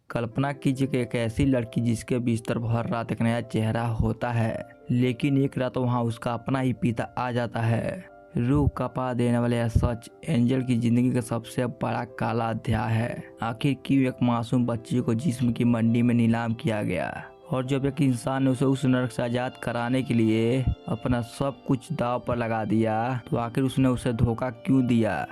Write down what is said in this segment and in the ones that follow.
कल्पना कीजिए कि एक ऐसी लड़की जिसके बिस्तर पर हर रात एक नया चेहरा होता है, लेकिन एक रात वहाँ उसका अपना ही पिता आ जाता है। रूह कपा देने वाले यह सच एंजल की जिंदगी का सबसे बड़ा काला अध्याय है। आखिर क्यों एक मासूम बच्ची को जिस्म की मंडी में नीलाम किया गया, और जब एक इंसान ने उसे उस नरक से आजाद कराने के लिए अपना सब कुछ दांव पर लगा दिया, तो आखिर उसने उसे धोखा क्यों दिया।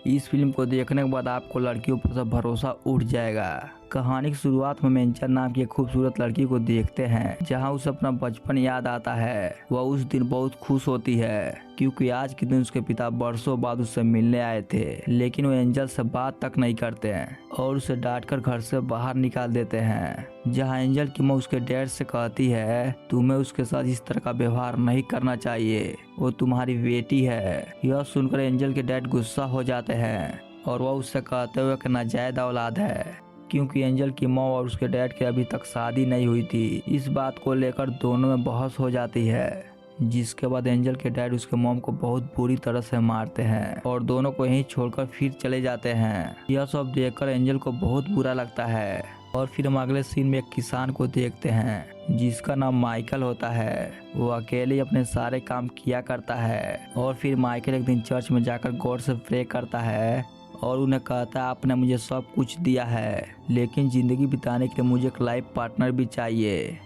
इस फिल्म को देखने के बाद आपको लड़कियों पर सब भरोसा उठ जाएगा। कहानी की शुरुआत में एंजल नाम की एक खूबसूरत लड़की को देखते हैं, जहां उसे अपना बचपन याद आता है। वह उस दिन बहुत खुश होती है क्योंकि आज के दिन उसके पिता बरसों बाद उससे मिलने आए थे, लेकिन वो एंजल से बात तक नहीं करते हैं और उसे डांटकर घर से बाहर निकाल देते हैं। जहां एंजल की माँ उसके डैड से कहती है, तुम्हें उसके साथ इस तरह का व्यवहार नहीं करना चाहिए, वो तुम्हारी बेटी है। यह सुनकर एंजल के डैड गुस्सा हो जाते हैं और वह उससे कहते हुए कि नाजायज औलाद है, क्योंकि एंजल की माँ और उसके डैड की अभी तक शादी नहीं हुई थी। इस बात को लेकर दोनों में बहस हो जाती है, जिसके बाद एंजल के डैड उसके मॉम को बहुत बुरी तरह से मारते हैं और दोनों को यहीं छोड़कर फिर चले जाते हैं। यह सब देखकर एंजल को बहुत बुरा लगता है। और फिर हम अगले सीन में एक किसान को देखते हैं जिसका नाम माइकल होता है। वो अकेले अपने सारे काम किया करता है और फिर माइकल एक दिन चर्च में जाकर गॉड से प्रे करता है और उन्हें कहता है, आपने मुझे सब कुछ दिया है, लेकिन जिंदगी बिताने के लिए मुझे एक लाइफ पार्टनर भी चाहिए।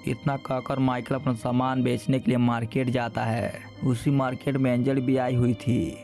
इतना कहकर माइकल अपना सामान बेचने के लिए मार्केट जाता है। उसी मार्केट में एंजल भी आई हुई थी।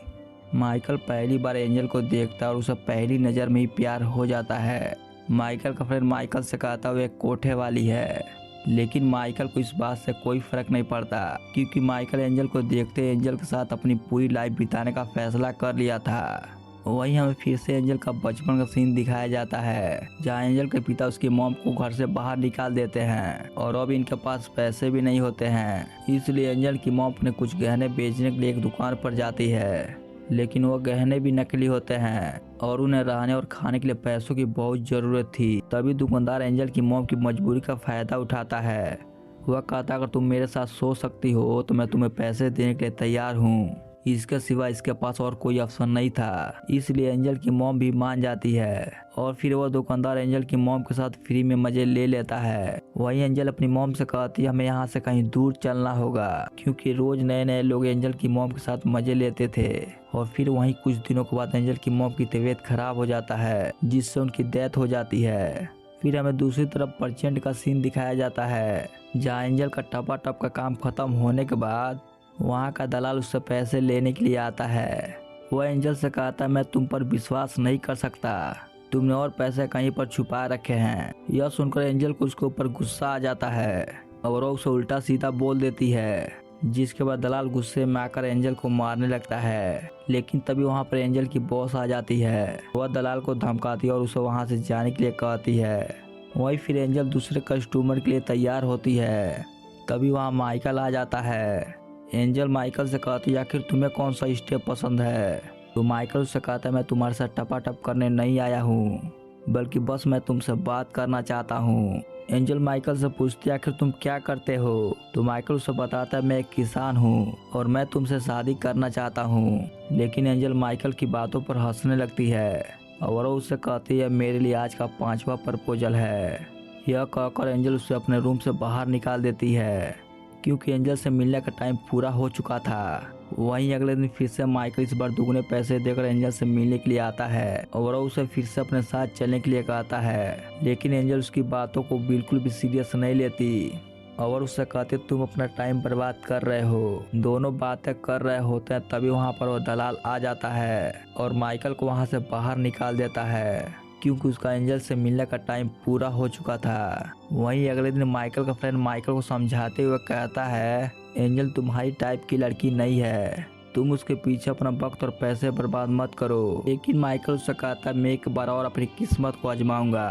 माइकल पहली बार एंजल को देखता है और उसे पहली नज़र में ही प्यार हो जाता है। माइकल का फ्रेंड माइकल से कहता है वो एक कोठे वाली है, लेकिन माइकल को इस बात से कोई फर्क नहीं पड़ता क्योंकि माइकल एंजल को देखते एंजल के साथ अपनी पूरी लाइफ बिताने का फैसला कर लिया था। वहीं हमें फिर से एंजल का बचपन का सीन दिखाया जाता है, जहां एंजल के पिता उसकी मॉम को घर से बाहर निकाल देते हैं और अब इनके पास पैसे भी नहीं होते हैं। इसलिए एंजल की मॉम अपने कुछ गहने बेचने के लिए एक दुकान पर जाती है, लेकिन वो गहने भी नकली होते हैं और उन्हें रहने और खाने के लिए पैसों की बहुत जरूरत थी। तभी दुकानदार एंजल की मॉम की मजबूरी का फायदा उठाता है। वह कहता अगर तुम मेरे साथ सो सकती हो तो मैं तुम्हें पैसे देने के लिए तैयार हूँ। इसके सिवा इसके पास और कोई ऑप्शन नहीं था, इसलिए एंजल की मॉम भी मान जाती है और फिर वह दुकानदार एंजल की मॉम के साथ फ्री में मजे ले लेता है। वहीं एंजल अपनी मॉम से कहती है हमें यहाँ से कहीं दूर चलना होगा, क्योंकि रोज नए नए लोग एंजल की मॉम के साथ मजे लेते थे। और फिर वहीं कुछ दिनों के बाद एंजल की मॉम की तबीयत खराब हो जाता है, जिससे उनकी डेथ हो जाती है। फिर हमें दूसरी तरफ परचेंट का सीन दिखाया जाता है, जहाँ एंजल का टपाटप का काम खत्म होने के बाद वहाँ का दलाल उससे पैसे लेने के लिए आता है। वह एंजल से कहता मैं तुम पर विश्वास नहीं कर सकता, तुमने और पैसे कहीं पर छुपा रखे हैं। यह सुनकर एंजल को उसके ऊपर गुस्सा आ जाता है और वह उसे उल्टा सीधा बोल देती है, जिसके बाद दलाल गुस्से में आकर एंजल को मारने लगता है। लेकिन तभी वहाँ पर एंजल की बॉस आ जाती है। वह दलाल को धमकाती है और उसे वहाँ से जाने के लिए कहती है। वहीं फिर एंजल दूसरे कस्टमर के लिए तैयार होती है। तभी वहाँ माइकल आ जाता है। एंजल माइकल से कहती है आखिर तुम्हें कौन सा स्टेप पसंद है। तो माइकल उससे कहता है मैं तुम्हारे साथ टपाटप करने नहीं आया हूँ, बल्कि बस मैं तुमसे बात करना चाहता हूँ। एंजल माइकल से पूछती है आखिर तुम क्या करते हो। तो माइकल उसे बताता है मैं एक किसान हूँ और मैं तुमसे शादी करना चाहता हूँ। लेकिन एंजल माइकल की बातों पर हंसने लगती है और वो उससे कहती है मेरे लिए आज का 5वां प्रपोजल है। यह कहकर एंजल उसे अपने रूम से बाहर निकाल देती है, क्योंकि एंजल से मिलने का टाइम पूरा हो चुका था। वहीं अगले दिन फिर से माइकल इस बार दुगने पैसे देकर एंजल से मिलने के लिए आता है और उसे फिर से अपने साथ चलने के लिए कहता है। लेकिन एंजल उसकी बातों को बिल्कुल भी सीरियस नहीं लेती और उससे कहते तुम अपना टाइम बर्बाद कर रहे हो। दोनों बातें कर रहे होते हैं तभी वहाँ पर वो दलाल आ जाता है और माइकल को वहाँ से बाहर निकाल देता है, क्योंकि उसका एंजल से मिलने का टाइम पूरा हो चुका था। वहीं अगले दिन माइकल का फ्रेंड माइकल को समझाते हुए कहता है एंजल तुम्हारी टाइप की लड़की नहीं है, तुम उसके पीछे अपना वक्त और पैसे बर्बाद मत करो। लेकिन माइकल उससे कहता है मैं एक बार और अपनी किस्मत को आजमाऊंगा।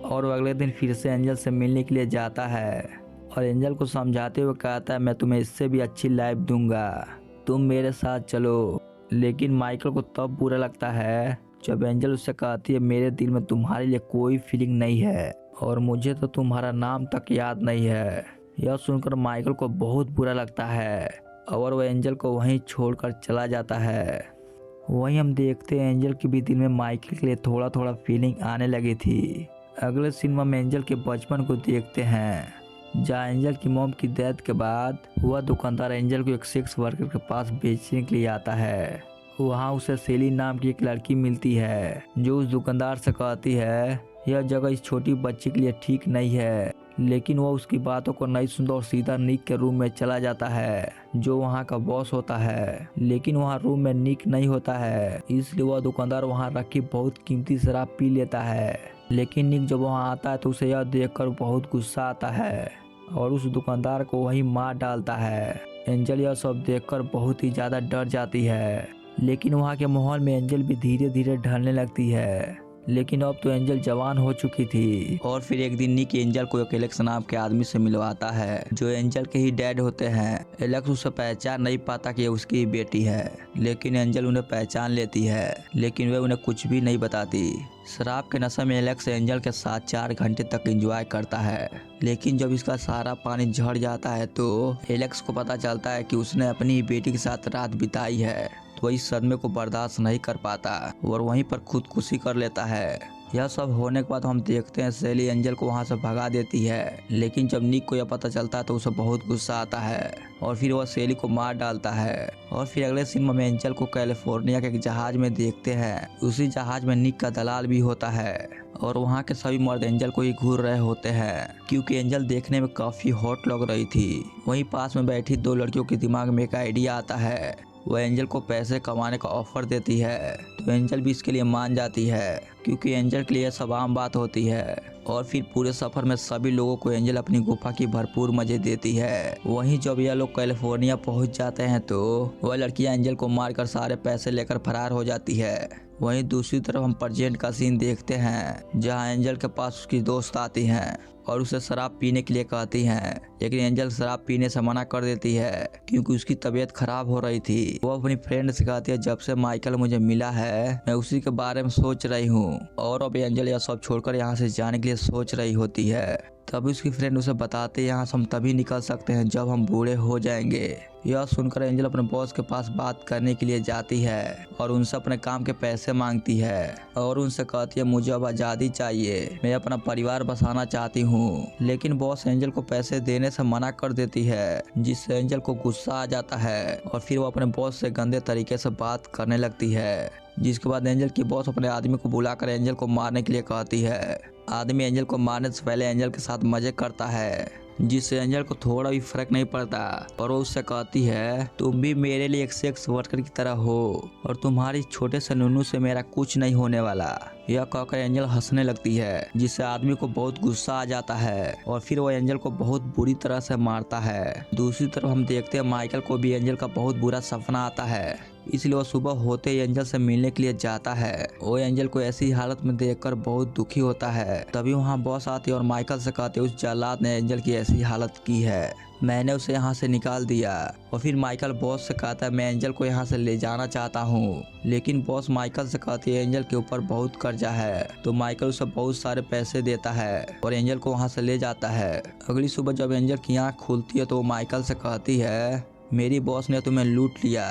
और वो अगले दिन फिर से एंजल से मिलने के लिए जाता है और एंजल को समझाते हुए कहता है मैं तुम्हें इससे भी अच्छी लाइफ दूंगा, तुम मेरे साथ चलो। लेकिन माइकल को तब बुरा लगता है जब एंजल उससे कहती है मेरे दिल में तुम्हारे लिए कोई फीलिंग नहीं है और मुझे तो तुम्हारा नाम तक याद नहीं है। यह सुनकर माइकल को बहुत बुरा लगता है और वह एंजल को वहीं छोड़कर चला जाता है। वहीं हम देखते हैं एंजल के भी दिल में माइकल के लिए थोड़ा थोड़ा फीलिंग आने लगी थी अगले सिनेमा में एंजल के बचपन को देखते हैं, जहाँ एंजल की मॉम की डेथ के बाद वह दुकानदार एंजल को एक सेक्स वर्कर के पास बेचने के लिए आता है। वहाँ उसे सेली नाम की एक लड़की मिलती है जो उस दुकानदार से कहती है यह जगह इस छोटी बच्ची के लिए ठीक नहीं है, लेकिन वह उसकी बातों को नहीं सुनता और सीधा निक के रूम में चला जाता है जो वहाँ का बॉस होता है। लेकिन वहाँ रूम में निक नहीं होता है, इसलिए वह दुकानदार वहाँ रखी बहुत कीमती शराब पी लेता है। लेकिन निक जब वहाँ आता है तो उसे यह देखकर बहुत गुस्सा आता है और उस दुकानदार को वहीं मार डालता है। एंजल यह सब देखकर बहुत ही ज़्यादा डर जाती है, लेकिन वहाँ के माहौल में एंजल भी धीरे धीरे ढलने लगती है। लेकिन अब तो एंजल जवान हो चुकी थी और फिर एक दिन निक एंजल को एक एलेक्स नाम के आदमी से मिलवाता है जो एंजल के ही डैड होते हैं। एलेक्स उसे पहचान नहीं पाता कि ये उसकी ही बेटी है, लेकिन एंजल उन्हें पहचान लेती है, लेकिन वे उन्हें कुछ भी नहीं बताती। शराब के नशे में एलेक्स एंजल के साथ 4 घंटे तक एंजॉय करता है, लेकिन जब इसका सारा पानी झड़ जाता है तो एलेक्स को पता चलता है कि उसने अपनी बेटी के साथ रात बिताई है। तो वह इस सदमे को बर्दाश्त नहीं कर पाता और वहीं पर खुदकुशी कर लेता है। यह सब होने के बाद हम देखते हैं सेली एंजल को वहां से भगा देती है, लेकिन जब निक को यह पता चलता है तो उसे बहुत गुस्सा आता है और फिर वह सेली को मार डालता है। और फिर अगले सिनेमा में एंजल को कैलिफोर्निया के एक जहाज में देखते हैं। उसी जहाज में निक का दलाल भी होता है और वहाँ के सभी मर्द एंजल को ही घूर रहे होते हैं, क्योंकि एंजल देखने में काफी हॉट लग रही थी। वहीं पास में बैठी 2 लड़कियों के दिमाग में एक आइडिया आता है। वह एंजल को पैसे कमाने का ऑफर देती है, तो एंजल भी इसके लिए मान जाती है, क्योंकि एंजल के लिए सब आम बात होती है। और फिर पूरे सफर में सभी लोगों को एंजल अपनी गुफा की भरपूर मजे देती है। वहीं जब यह लोग कैलिफोर्निया पहुंच जाते हैं तो वह लड़कियां एंजल को मारकर सारे पैसे लेकर फरार हो जाती है। वहीं दूसरी तरफ हम प्रेजेंट का सीन देखते हैं, जहां एंजल के पास उसकी दोस्त आती हैं और उसे शराब पीने के लिए कहती हैं, लेकिन एंजल शराब पीने से मना कर देती है क्योंकि उसकी तबीयत खराब हो रही थी। वो अपनी फ्रेंड से कहती है जब से माइकल मुझे मिला है मैं उसी के बारे में सोच रही हूँ, और अब एंजल यह सब छोड़कर यहाँ से जाने के लिए सोच रही होती है। तभी उसकी फ्रेंड उसे बताते हैं यहाँ से हम तभी निकल सकते हैं जब हम बूढ़े हो जाएंगे। यह सुनकर एंजल अपने बॉस के पास बात करने के लिए जाती है और उनसे अपने काम के पैसे मांगती है और उनसे कहती है मुझे अब आज़ादी चाहिए, मैं अपना परिवार बसाना चाहती हूँ। लेकिन बॉस एंजल को पैसे देने से मना कर देती है, जिससे एंजल को गुस्सा आ जाता है और फिर वो अपने बॉस से गंदे तरीके से बात करने लगती है। जिसके बाद एंजल की बॉस अपने आदमी को बुलाकर एंजल को मारने के लिए कहती है। आदमी एंजल को मारने से पहले एंजल के साथ मजे करता है, जिससे एंजल को थोड़ा भी फर्क नहीं पड़ता और वो उससे कहती है तुम भी मेरे लिए एक सेक्स वर्कर की तरह हो और तुम्हारी छोटे से नुनू से मेरा कुछ नहीं होने वाला। यह कहकर एंजल हंसने लगती है, जिससे आदमी को बहुत गुस्सा आ जाता है और फिर वो एंजल को बहुत बुरी तरह से मारता है। दूसरी तरफ हम देखते हैं माइकल को भी एंजल का बहुत बुरा सपना आता है, इसलिए वो सुबह होते ही एंजल से मिलने के लिए जाता है। वो एंजल को ऐसी हालत में देखकर बहुत दुखी होता है। तभी वहाँ बॉस आते और माइकल से कहते उस जल्लाद ने एंजल की ऐसी हालत की है, मैंने उसे यहाँ से निकाल दिया। और फिर माइकल बॉस से कहता है मैं एंजल को यहाँ से ले जाना चाहता हूँ, लेकिन बॉस माइकल से कहती है एंजल के ऊपर बहुत कर्जा है, तो माइकल उसे बहुत सारे पैसे देता है और एंजल को वहाँ से ले जाता है। अगली सुबह जब एंजल की आँख खुलती है तो वो माइकल से कहती है मेरी बॉस ने तुम्हें लूट लिया,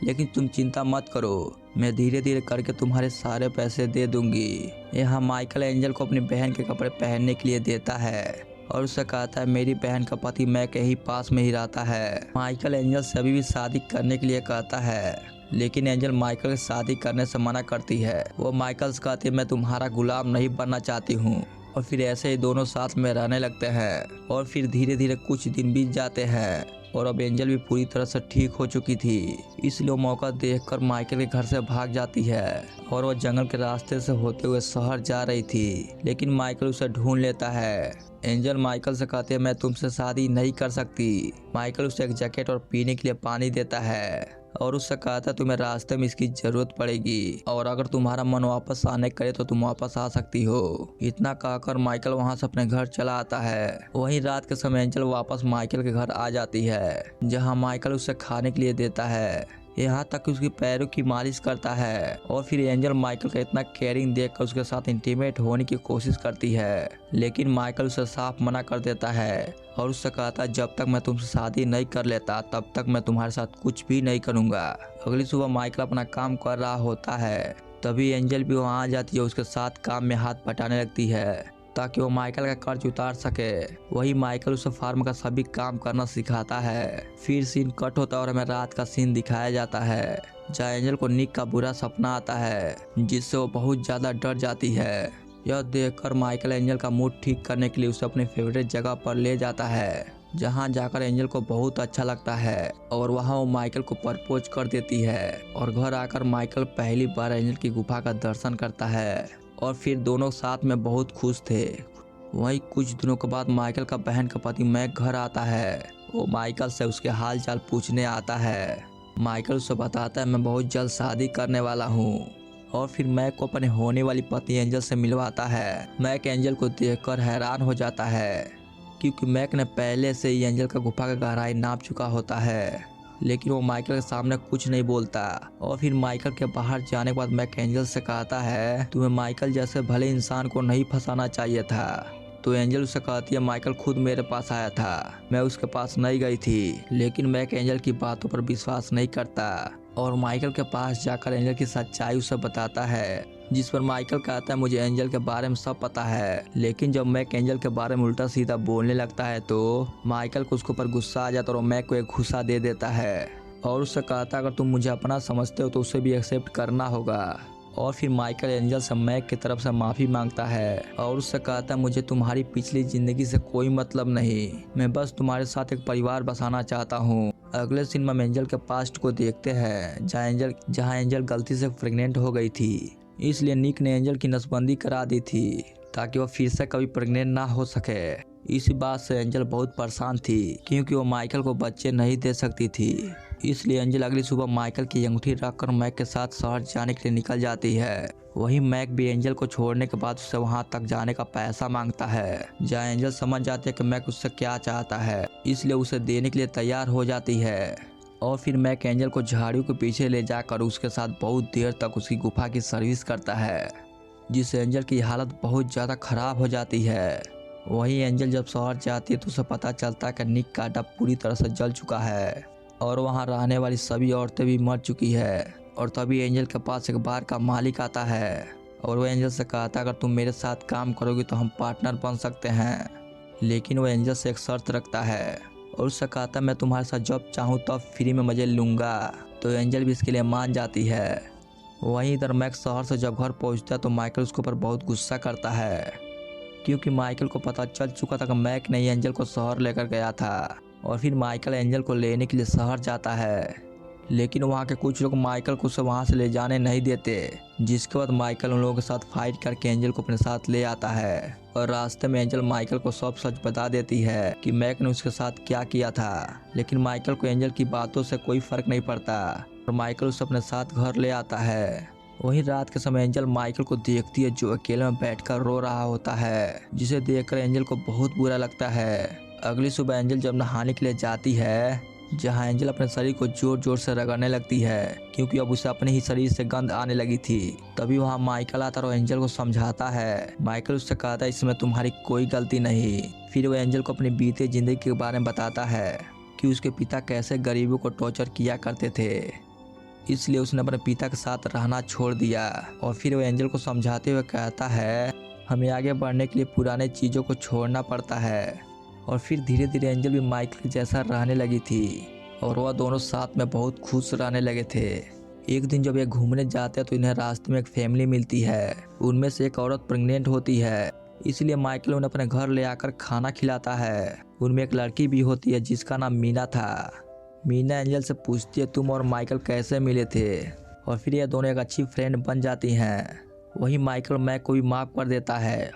लेकिन तुम चिंता मत करो, मैं धीरे धीरे करके तुम्हारे सारे पैसे दे दूंगी। यहाँ माइकल एंजल को अपनी बहन के कपड़े पहनने के लिए देता है और उससे कहता है मेरी बहन का पति मैं के ही पास में ही रहता है। माइकल एंजल से अभी भी शादी करने के लिए कहता है, लेकिन एंजल माइकल से शादी करने से मना करती है। वो माइकल से कहती है मैं तुम्हारा गुलाम नहीं बनना चाहती हूँ। और फिर ऐसे ही दोनों साथ में रहने लगते हैं और फिर धीरे धीरे कुछ दिन बीत जाते हैं और अब एंजल भी पूरी तरह से ठीक हो चुकी थी, इसलिए वो मौका देखकर माइकल के घर से भाग जाती है और वो जंगल के रास्ते से होते हुए शहर जा रही थी, लेकिन माइकल उसे ढूंढ लेता है। एंजल माइकल से कहते हैं मैं तुमसे शादी नहीं कर सकती। माइकल उसे एक जैकेट और पीने के लिए पानी देता है और उससे कहता है तुम्हें रास्ते में इसकी जरूरत पड़ेगी और अगर तुम्हारा मन वापस आने करे तो तुम वापस आ सकती हो। इतना कहकर माइकल वहां से अपने घर चला आता है। वहीं रात के समय एंजल वापस माइकल के घर आ जाती है, जहां माइकल उसे खाने के लिए देता है, यहाँ तक कि उसकी पैरों की मालिश करता है। और फिर एंजल माइकल का इतना केयरिंग देखकर उसके साथ इंटीमेट होने की कोशिश करती है, लेकिन माइकल उसे साफ मना कर देता है और उससे कहता है जब तक मैं तुमसे शादी नहीं कर लेता तब तक मैं तुम्हारे साथ कुछ भी नहीं करूँगा। अगली सुबह माइकल अपना काम कर रहा होता है, तभी एंजल भी वहाँ आ जाती है, उसके साथ काम में हाथ बटाने लगती है। ताकि वो माइकल का कर्ज उतार सके। वही माइकल उसे फार्म का सभी काम करना सिखाता है। फिर सीन कट होता है और हमें रात का सीन दिखाया जाता है जहाँ एंजल को निक का बुरा सपना आता है जिससे वो बहुत ज़्यादा डर जाती है। यह देखकर माइकल एंजल का मूड ठीक करने के लिए उसे अपनी फेवरेट जगह पर ले जाता है जहाँ जाकर एंजल को बहुत अच्छा लगता है और वहाँ वो माइकल को प्रपोज कर देती है। और घर आकर माइकल पहली बार एंजल की गुफा का दर्शन करता है और फिर दोनों साथ में बहुत खुश थे। वहीं कुछ दिनों के बाद माइकल का बहन का पति मैक घर आता है। वो माइकल से उसके हाल चाल पूछने आता है। माइकल उसे बताता है मैं बहुत जल्द शादी करने वाला हूँ। और फिर मैक को अपने होने वाली पत्नी एंजल से मिलवाता है। मैक एंजल को देखकर हैरान हो जाता है क्योंकि मैक ने पहले से ही एंजल का गुफा का गहराई नाप चुका होता है, लेकिन वो माइकल के सामने कुछ नहीं बोलता। और फिर माइकल के बाहर जाने के बाद मैक एंजल से कहता है तुम्हें माइकल जैसे भले इंसान को नहीं फंसाना चाहिए था। तो एंजल उसे कहती है माइकल खुद मेरे पास आया था, मैं उसके पास नहीं गई थी। लेकिन मैक एंजल की बातों पर विश्वास नहीं करता और माइकल के पास जाकर एंजल की सच्चाई उसे बताता है, जिस पर माइकल कहता है मुझे एंजल के बारे में सब पता है। लेकिन जब मैक एंजल के बारे में उल्टा सीधा बोलने लगता है तो माइकल को उसके ऊपर गुस्सा आ जाता है और मैक को एक घूंसा दे देता है और उससे कहता है अगर तुम मुझे अपना समझते हो तो उसे भी एक्सेप्ट करना होगा। और फिर माइकल एंजल से मैक की तरफ से माफ़ी मांगता है और उससे कहता है मुझे तुम्हारी पिछली ज़िंदगी से कोई मतलब नहीं, मैं बस तुम्हारे साथ एक परिवार बसाना चाहता हूँ। अगले सीन में हम एंजल के पास्ट को देखते हैं जहाँ एंजल गलती से प्रेग्नेंट हो गई थी, इसलिए निक ने एंजल की नसबंदी करा दी थी ताकि वह फिर से कभी प्रेग्नेंट ना हो सके। इसी बात से एंजल बहुत परेशान थी क्योंकि वो माइकल को बच्चे नहीं दे सकती थी। इसलिए एंजल अगली सुबह माइकल की अंगूठी रखकर मैक के साथ शहर जाने के लिए निकल जाती है। वहीं मैक भी एंजल को छोड़ने के बाद उससे वहां तक जाने का पैसा मांगता है, जहां एंजल समझ जाती है कि मैक उससे क्या चाहता है, इसलिए उसे देने के लिए तैयार हो जाती है। और फिर मैक एंजल को झाड़ियों के पीछे ले जाकर उसके साथ बहुत देर तक उसकी गुफा की सर्विस करता है, जिससे एंजल की हालत बहुत ज़्यादा खराब हो जाती है। वहीं एंजल जब शहर जाती है तो उसे पता चलता है कि निक का अड्डा पूरी तरह से जल चुका है और वहां रहने वाली सभी औरतें भी मर चुकी है। और तभी एंजल के पास एक बार का मालिक आता है और वो एंजल से कहता है अगर तुम मेरे साथ काम करोगे तो हम पार्टनर बन सकते हैं। लेकिन वो एंजल से एक शर्त रखता है और उससे कहता है मैं तुम्हारे साथ जब चाहूँ तब फ्री में मजे लूँगा। तो एंजल भी इसके लिए मान जाती है। वहीं इधर मैक शहर से जब घर पहुँचता है तो माइकल उसके ऊपर बहुत गुस्सा करता है क्योंकि माइकल को पता चल चुका था कि मैक ने एंजल को शहर लेकर गया था। और फिर माइकल एंजल को लेने के लिए शहर जाता है, लेकिन वहाँ के कुछ लोग माइकल को उसे वहाँ से ले जाने नहीं देते, जिसके बाद माइकल उन लोगों के साथ फाइट करके एंजल को अपने साथ ले आता है। और रास्ते में एंजल माइकल को सब सच बता देती है कि मैक ने उसके साथ क्या किया था। लेकिन माइकल को एंजल की बातों से कोई फर्क नहीं पड़ता और माइकल उसे अपने साथ घर ले आता है। वहीं रात के समय एंजल माइकल को देखती है जो अकेले में बैठकर रो रहा होता है, जिसे देखकर एंजल को बहुत बुरा लगता है। अगली सुबह एंजल जब नहाने के लिए जाती है, जहां एंजल अपने शरीर को जोर जोर से रगड़ने लगती है क्योंकि अब उसे अपने ही शरीर से गंध आने लगी थी। तभी वहां माइकल आता और एंजल को समझाता है। माइकल उससे कहता है इसमें तुम्हारी कोई गलती नहीं। फिर वो एंजल को अपनी बीते जिंदगी के बारे में बताता है कि उसके पिता कैसे गरीबों को टॉर्चर किया करते थे, इसलिए उसने अपने पिता के साथ रहना छोड़ दिया। और फिर वो एंजल को समझाते हुए कहता है हमें आगे बढ़ने के लिए पुराने चीज़ों को छोड़ना पड़ता है। और फिर धीरे धीरे एंजल भी माइकल जैसा रहने लगी थी और वह दोनों साथ में बहुत खुश रहने लगे थे। एक दिन जब ये घूमने जाते हैं तो इन्हें रास्ते में एक फैमिली मिलती है। उनमें से एक औरत प्रेग्नेंट होती है, इसलिए माइकल उन्हें अपने घर ले आकर खाना खिलाता है। उनमें एक लड़की भी होती है जिसका नाम मीना था। मीना एंजल से पूछती है तुम और माइकल कैसे मिले थे, और फिर ये दोनों एक अच्छी फ्रेंड बन जाती हैं। वही माइकल मैक को भी माफ कर देता है।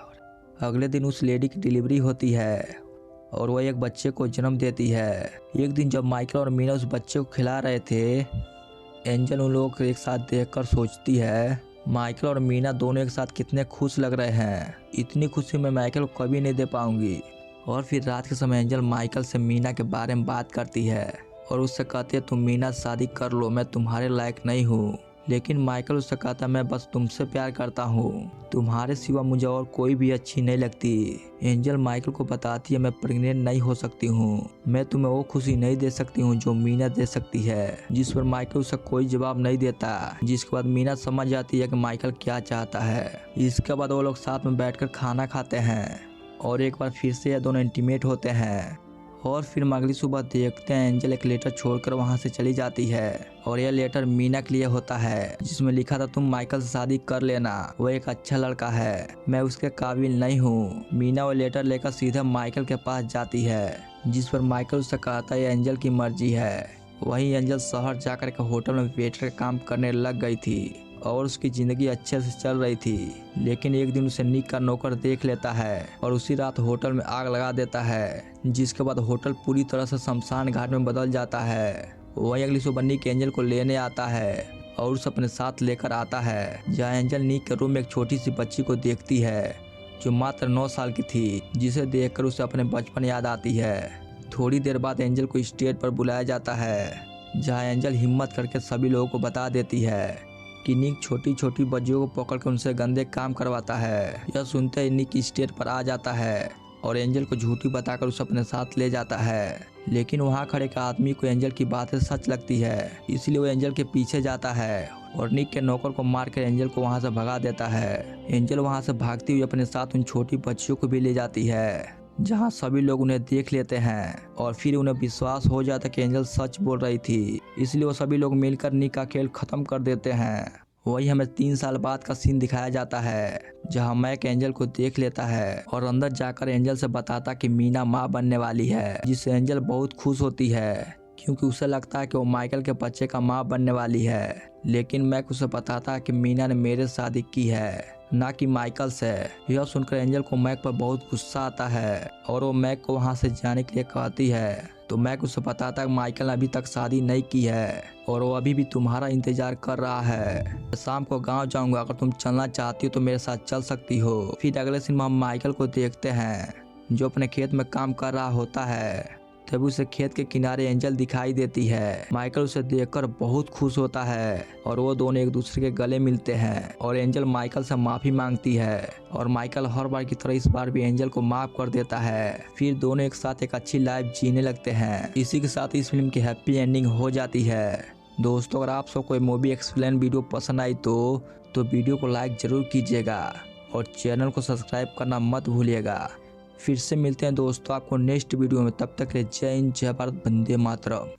अगले दिन उस लेडी की डिलीवरी होती है और वह एक बच्चे को जन्म देती है। एक दिन जब माइकल और मीना उस बच्चे को खिला रहे थे, एंजल उन लोगों को एक साथ देखकर सोचती है माइकल और मीना दोनों एक साथ कितने खुश लग रहे हैं, इतनी खुशी मैं माइकल को कभी नहीं दे पाऊंगी। और फिर रात के समय एंजल माइकल से मीना के बारे में बात करती है और उससे कहती है तुम मीना से शादी कर लो, मैं तुम्हारे लायक नहीं हूँ। लेकिन माइकल उससे कहता मैं बस तुमसे प्यार करता हूँ, तुम्हारे सिवा मुझे और कोई भी अच्छी नहीं लगती। एंजल माइकल को बताती है मैं प्रेग्नेंट नहीं हो सकती हूँ, मैं तुम्हें वो खुशी नहीं दे सकती हूँ जो मीना दे सकती है। जिस पर माइकल उसे कोई जवाब नहीं देता, जिसके बाद मीना समझ जाती है कि माइकल क्या चाहता है। इसके बाद वो लोग साथ में बैठकर खाना खाते हैं और एक बार फिर से ये दोनों इंटीमेट होते हैं। और फिर अगली सुबह देखते हैं एंजल एक लेटर छोड़कर वहां से चली जाती है और यह लेटर मीना के लिए होता है, जिसमें लिखा था तुम माइकल से शादी कर लेना, वो एक अच्छा लड़का है, मैं उसके काबिल नहीं हूँ। मीना वो लेटर लेकर सीधे माइकल के पास जाती है, जिस पर माइकल उससे कहता है एंजल की मर्जी है। वहीं एंजल शहर जाकर एक होटल में वेटर का काम करने लग गई थी और उसकी जिंदगी अच्छे से चल रही थी। लेकिन एक दिन उसे निक का नौकर देख लेता है और उसी रात होटल में आग लगा देता है, जिसके बाद होटल पूरी तरह से शमशान घाट में बदल जाता है। वही अगली सुबह निक एंजल को लेने आता है और उसे अपने साथ लेकर आता है, जहाँ एंजल निक के रूम में एक छोटी सी बच्ची को देखती है जो मात्र 9 साल की थी, जिसे देखकर उसे अपने बचपन याद आती है। थोड़ी देर बाद एंजल को स्टेज पर बुलाया जाता है, जहाँ एंजल हिम्मत करके सभी लोगों को बता देती है कि निक छोटी छोटी बच्चियों को पकड़कर उनसे गंदे काम करवाता है। यह सुनते ही निक स्टेज पर आ जाता है और एंजल को झूठी बताकर उसे अपने साथ ले जाता है। लेकिन वहां खड़े एक आदमी को एंजल की बातें सच लगती है, इसलिए वो एंजल के पीछे जाता है और निक के नौकर को मारकर एंजल को वहां से भगा देता है। एंजल वहां से भागती हुई अपने साथ उन छोटी बच्चियों को भी ले जाती है, जहां सभी लोग उन्हें देख लेते हैं और फिर उन्हें विश्वास हो जाता कि एंजल सच बोल रही थी, इसलिए वो सभी लोग मिलकर निक का खेल खत्म कर देते हैं। वही हमें 3 साल बाद का सीन दिखाया जाता है, जहां मैक एंजल को देख लेता है और अंदर जाकर एंजल से बताता कि मीना माँ बनने वाली है, जिससे एंजल बहुत खुश होती है क्योंकि उसे लगता है कि वो माइकल के बच्चे का माँ बनने वाली है। लेकिन मैक उसे बताता है कि मीना ने मेरे से शादी की है, ना कि माइकल से। यह सुनकर एंजल को मैक पर बहुत गुस्सा आता है और वो मैक को वहां से जाने के लिए कहती है, तो मैक उसे बताता है माइकल ने अभी तक शादी नहीं की है और वो अभी भी तुम्हारा इंतजार कर रहा है। शाम को गांव जाऊंगा, अगर तुम चलना चाहती हो तो मेरे साथ चल सकती हो। फिर अगले दिन हम माइकल को देखते हैं जो अपने खेत में काम कर रहा होता है। तभी उसे खेत के किनारे एंजल दिखाई देती है। माइकल उसे देखकर बहुत खुश होता है और वो दोनों एक दूसरे के गले मिलते हैं और एंजल माइकल से माफी मांगती है और माइकल हर बार की तरह इस बार भी एंजल को माफ कर देता है। फिर दोनों एक साथ एक अच्छी लाइफ जीने लगते हैं। इसी के साथ इस फिल्म की हैप्पी एंडिंग हो जाती है। दोस्तों, अगर आप सबको मूवी एक्सप्लेन वीडियो पसंद आई तो वीडियो को लाइक जरूर कीजिएगा और चैनल को सब्सक्राइब करना मत भूलिएगा। फिर से मिलते हैं दोस्तों आपको नेक्स्ट वीडियो में, तब तक के लिए जय हिंद, जय भारत, वंदे मातरम।